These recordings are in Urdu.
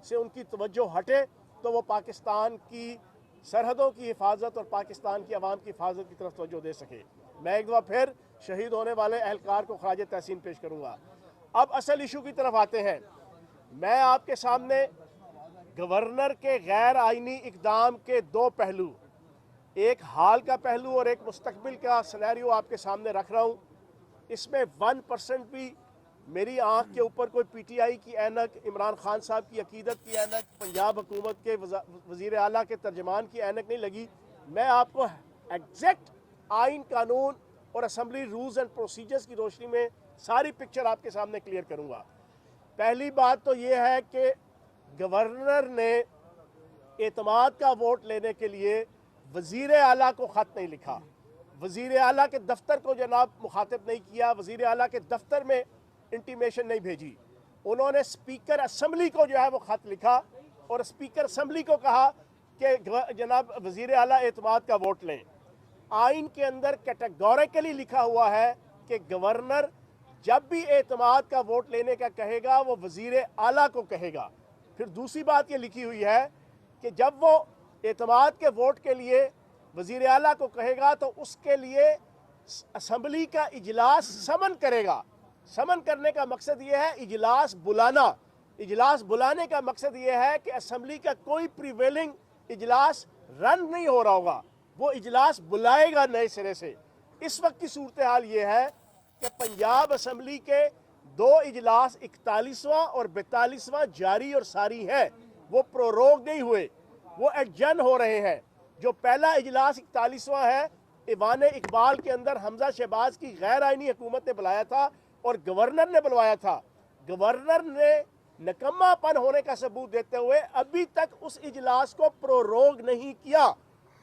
سے ان کی توجہ ہٹے تو وہ پاکستان کی سرحدوں کی حفاظت اور پاکستان کی عوام کی حفاظت کی طرف توجہ دے سکے۔ میں ایک دفعہ پھر شہید ہونے والے اہلکار کو خراج تحسین پیش کروں گا۔ اب اصل ایشو کی طرف آتے ہیں۔ میں آپ کے سامنے گورنر کے غیر آئینی اقدام کے دو پہلو، ایک حال کا پہلو اور ایک مستقبل کا سینیریو آپ کے سامنے رکھ رہا ہوں۔ اس میں 1% بھی میری آنکھ کے اوپر کوئی پی ٹی آئی کی اینک، عمران خان صاحب کی عقیدت کی اینک، پنجاب حکومت کے وزیر اعلیٰ کے ترجمان کی اینک نہیں لگی۔ میں آپ کو ایگزیکٹ آئین، قانون اور اسمبلی رولز اینڈ پروسیجرز کی روشنی میں ساری پکچر آپ کے سامنے کلیئر کروں گا۔ پہلی بات تو یہ ہے کہ گورنر نے اعتماد کا ووٹ لینے کے لیے وزیر اعلیٰ کو خط نہیں لکھا، وزیر اعلیٰ کے دفتر کو جناب مخاطب نہیں کیا، وزیر اعلیٰ کے دفتر میں انٹیمیشن نہیں بھیجی۔ انہوں نے اسپیکر اسمبلی کو جو ہے وہ خط لکھا اور اسپیکر اسمبلی کو کہا کہ جناب وزیر اعلیٰ اعتماد کا ووٹ لیں۔ آئین کے اندر کیٹیگوریکلی لکھا ہوا ہے کہ گورنر جب بھی اعتماد کا ووٹ لینے کا کہے گا وہ وزیر اعلیٰ کو کہے گا۔ پھر دوسری بات یہ لکھی ہوئی ہے کہ جب وہ اعتماد کے ووٹ کے لیے وزیر اعلیٰ کو کہے گا تو اس کے لیے اسمبلی کا اجلاس سمن کرے گا۔ سمن کرنے کا مقصد یہ ہے اجلاس بلانا۔ اجلاس بلانے کا مقصد یہ ہے کہ اسمبلی کا کوئی پریویلنگ اجلاس رن نہیں ہو رہا ہوگا، وہ اجلاس بلائے گا نئے سرے سے۔ اس وقت کی صورتحال یہ ہے کہ پنجاب اسمبلی کے دو اجلاس 41واں اور 42واں جاری اور ساری ہیں، وہ پروروگ نہیں ہوئے، وہ ایڈجن ہو رہے ہیں۔ جو پہلا اجلاس 41واں ہے ایوان اقبال کے اندر حمزہ شہباز کی غیر آئینی حکومت نے بلایا تھا اور گورنر نے بلوایا تھا۔ گورنر نے نکما پن ہونے کا ثبوت دیتے ہوئے ابھی تک اس اجلاس کو پروروگ نہیں کیا،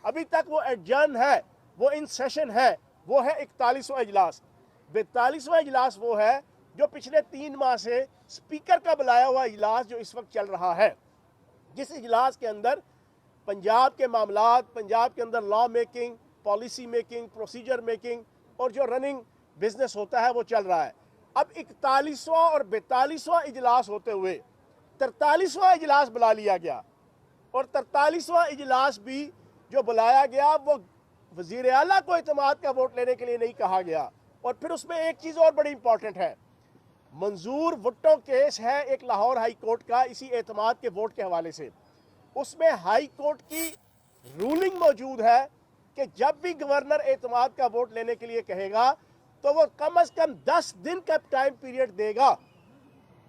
ابھی تک وہ ایڈجن ہے، وہ ان سیشن ہے، وہ ہے 41واں اجلاس۔ 42واں اجلاس وہ ہے جو پچھلے 3 ماہ سے اسپیکر کا بلایا ہوا اجلاس جو اس وقت چل رہا ہے، جس اجلاس کے اندر پنجاب کے معاملات، پنجاب کے اندر law making, policy making, procedure making اور جو رننگ بزنس ہوتا ہے وہ چل رہا ہے۔ اب 41واں اور 42واں اجلاس ہوتے ہوئے 43واں اجلاس بلا لیا گیا، اور 43واں اجلاس بھی جو بلایا گیا وہ وزیر اعلیٰ کو اعتماد کا ووٹ لینے کے لیے نہیں کہا گیا۔ اور پھر اس میں ایک چیز اور بڑی امپورٹنٹ ہے، منظور وٹو کیس ہے ایک لاہور ہائی کورٹ کا اسی اعتماد کے ووٹ کے حوالے سے۔ اس میں ہائی کورٹ کی رولنگ موجود ہے کہ جب بھی گورنر اعتماد کا ووٹ لینے کے لیے کہے گا تو وہ کم از کم 10 دن کا ٹائم پیریڈ دے گا۔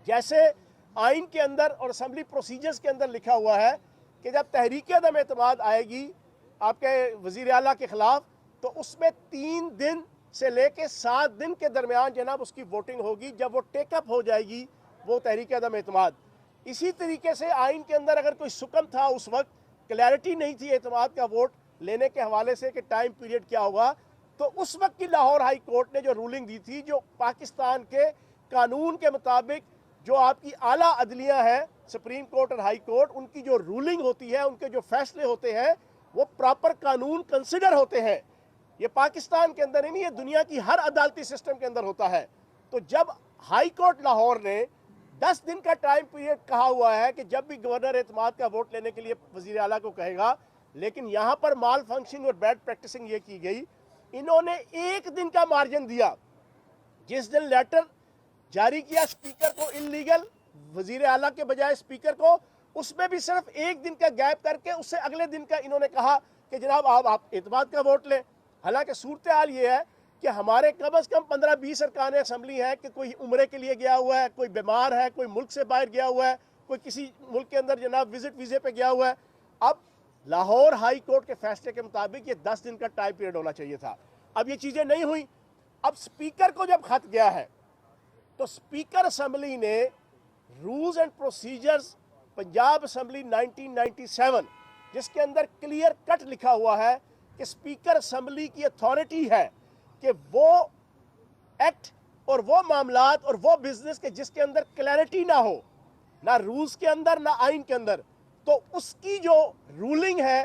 جیسے آئین کے اندر اور اسمبلی پروسیجرز کے اندر لکھا ہوا ہے کہ جب تحریک عدم اعتماد آئے گی آپ کے وزیر اعلیٰ کے خلاف تو اس میں 3 دن سے لے کے 7 دن کے درمیان جناب اس کی ووٹنگ ہوگی، جب وہ ٹیک اپ ہو جائے گی وہ تحریک عدم اعتماد۔ اسی طریقے سے آئین کے اندر اگر کوئی سکم تھا، اس وقت کلیئرٹی نہیں تھی اعتماد کا ووٹ لینے کے حوالے سے کہ ٹائم پیریڈ کیا ہوگا، تو اس وقت کی لاہور ہائی کورٹ نے جو رولنگ دی تھی، جو پاکستان کے قانون کے مطابق جو آپ کی اعلیٰ عدلیہ ہے سپریم کورٹ اور ہائی کورٹ، ان کی جو رولنگ ہوتی ہے، ان کے جو فیصلے ہوتے ہیں وہ پراپر قانون کنسیڈر ہوتے ہیں۔ یہ پاکستان کے اندر نہیں، یہ دنیا کی ہر عدالتی سسٹم کے اندر ہوتا ہے۔ تو جب ہائی کورٹ لاہور نے 10 دن کا ٹائم پیریڈ کہا ہوا ہے کہ جب بھی گورنر اعتماد کا ووٹ لینے کے لیے وزیر اعلیٰ کو کہے گا، لیکن یہاں پر مال فنکشننگ اور بیڈ پریکٹسنگ یہ کی گئی، انہوں نے 1 دن کا مارجن دیا۔ جس دن لیٹر جاری کیا اسپیکر کو انلیگل، وزیر اعلیٰ کے بجائے اسپیکر کو، اس میں بھی صرف 1 دن کا گیپ کر کے اس سے اگلے دن کا انہوں نے کہا کہ جناب آپ اعتماد کا ووٹ لیں۔ حالانکہ صورتحال یہ ہے کہ ہمارے کم از کم 15-20 ارکان اسمبلی ہیں کہ کوئی عمرے کے لیے گیا ہوا ہے، کوئی بیمار ہے، کوئی ملک سے باہر گیا ہوا ہے، کوئی کسی ملک کے اندر جناب وزٹ ویزے پہ گیا ہوا ہے۔ اب لاہور ہائی کورٹ کے فیصلے کے مطابق یہ 10 دن کا ٹائم پیریڈ ہونا چاہیے تھا۔ اب یہ چیزیں نہیں ہوئیں۔ اب اسپیکر کو جب خط گیا ہے تو اسپیکر اسمبلی نے rules and procedures Punjab assembly 1997 جس کے اندر کلیئر کٹ لکھا ہوا ہے کہ اسپیکر اسمبلی کی اتھارٹی ہے کہ وہ ایکٹ اور وہ معاملات اور وہ بزنس کے جس کے اندر کلیئرٹی نہ ہو، نہ رولز کے اندر نہ آئین کے اندر، تو اس کی جو رولنگ ہے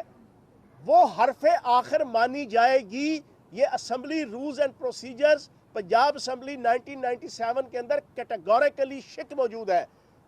وہ حرف آخر مانی جائے گی۔ یہ assembly rules and procedures Punjab assembly 1997 کے اندر کیٹیگوریکلی شک موجود ہے۔